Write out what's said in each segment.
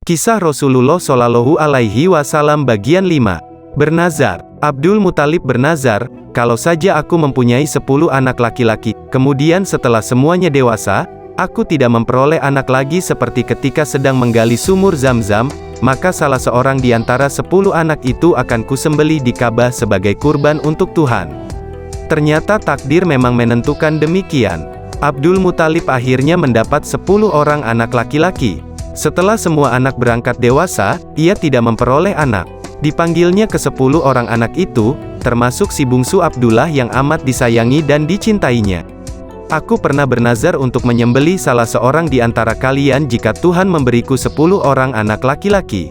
Kisah Rasulullah Shallallahu Alaihi Wasallam bagian 5. Bernazar. Abdul Muthalib bernazar, kalau saja aku mempunyai 10 anak laki-laki, kemudian setelah semuanya dewasa, aku tidak memperoleh anak lagi seperti ketika sedang menggali sumur Zam-Zam, maka salah seorang di antara 10 anak itu akan kusembelih di Ka'bah sebagai kurban untuk Tuhan. Ternyata takdir memang menentukan demikian. Abdul Muthalib akhirnya mendapat 10 orang anak laki-laki. Setelah semua anak berangkat dewasa, ia tidak memperoleh anak. Dipanggilnya ke-10 orang anak itu, termasuk si bungsu Abdullah yang amat disayangi dan dicintainya. Aku pernah bernazar untuk menyembelih salah seorang di antara kalian jika Tuhan memberiku 10 orang anak laki-laki.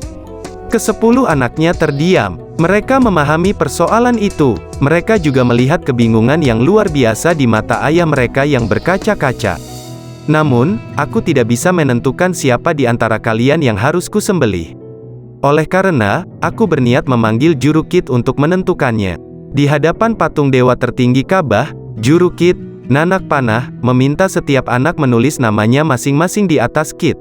Ke-10 anaknya terdiam. Mereka memahami persoalan itu. Mereka juga melihat kebingungan yang luar biasa di mata ayah mereka yang berkaca-kaca. Namun, aku tidak bisa menentukan siapa di antara kalian yang harus kusembelih. Oleh karena, aku berniat memanggil Jurukid untuk menentukannya. Di hadapan patung dewa tertinggi Ka'bah, Jurukid, nanak panah, meminta setiap anak menulis namanya masing-masing di atas kit.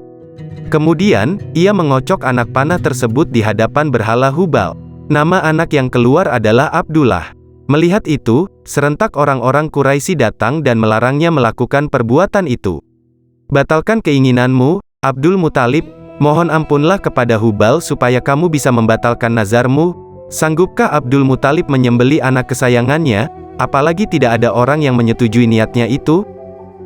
Kemudian, ia mengocok anak panah tersebut di hadapan berhala Hubal. Nama anak yang keluar adalah Abdullah. Melihat itu, serentak orang-orang Quraisy datang dan melarangnya melakukan perbuatan itu. Batalkan keinginanmu, Abdul Muthalib, mohon ampunlah kepada Hubal supaya kamu bisa membatalkan nazarmu. Sanggupkah Abdul Muthalib menyembelih anak kesayangannya, apalagi tidak ada orang yang menyetujui niatnya itu?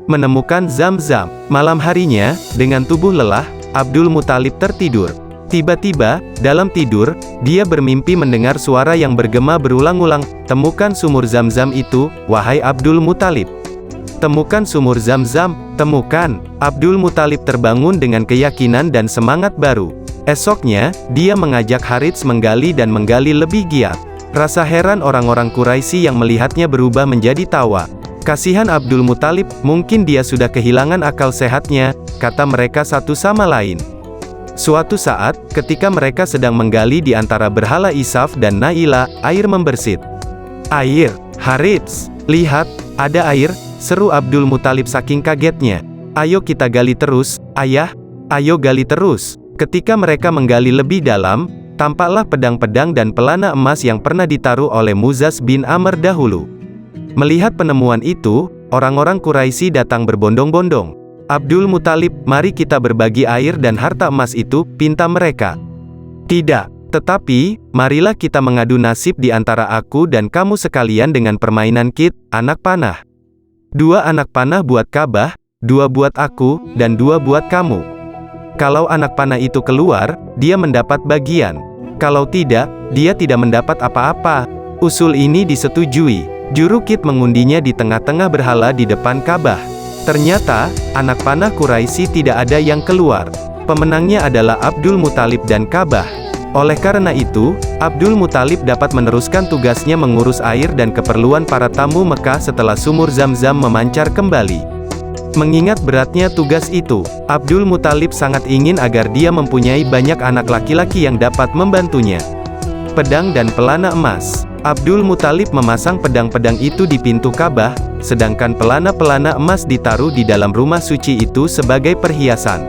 Menemukan Zam-Zam. Malam harinya, dengan tubuh lelah, Abdul Muthalib tertidur. Tiba-tiba, dalam tidur, dia bermimpi mendengar suara yang bergema berulang-ulang, "Temukan sumur Zam-Zam itu, wahai Abdul Muthalib. Temukan sumur Zam-Zam, temukan." Abdul Muthalib terbangun dengan keyakinan dan semangat baru. Esoknya, dia mengajak Harits menggali dan menggali lebih giat. Rasa heran orang-orang Quraisy yang melihatnya berubah menjadi tawa. "Kasihan Abdul Muthalib, mungkin dia sudah kehilangan akal sehatnya," kata mereka satu sama lain. Suatu saat, ketika mereka sedang menggali di antara berhala Isaf dan Naila, air membersit. "Air, Harits, lihat, ada air," seru Abdul Muthalib saking kagetnya. "Ayo kita gali terus, ayah, ayo gali terus." Ketika mereka menggali lebih dalam, tampaklah pedang-pedang dan pelana emas yang pernah ditaruh oleh Muzaz bin Amr dahulu. Melihat penemuan itu, orang-orang Quraisy datang berbondong-bondong. "Abdul Muthalib, mari kita berbagi air dan harta emas itu," pinta mereka. "Tidak, tetapi, marilah kita mengadu nasib di antara aku dan kamu sekalian dengan permainan kit, anak panah. 2 anak panah buat Ka'bah, 2 buat aku, dan 2 buat kamu. Kalau anak panah itu keluar, dia mendapat bagian. Kalau tidak, dia tidak mendapat apa-apa." Usul ini disetujui. Jurukid mengundinya di tengah-tengah berhala di depan Ka'bah. Ternyata, anak panah Quraisy tidak ada yang keluar. Pemenangnya adalah Abdul Muthalib dan Ka'bah. Oleh karena itu, Abdul Muthalib dapat meneruskan tugasnya mengurus air dan keperluan para tamu Mekah setelah sumur Zam-Zam memancar kembali. Mengingat beratnya tugas itu, Abdul Muthalib sangat ingin agar dia mempunyai banyak anak laki-laki yang dapat membantunya. Pedang dan pelana emas. Abdul Muthalib memasang pedang-pedang itu di pintu Ka'bah, sedangkan pelana-pelana emas ditaruh di dalam rumah suci itu sebagai perhiasan.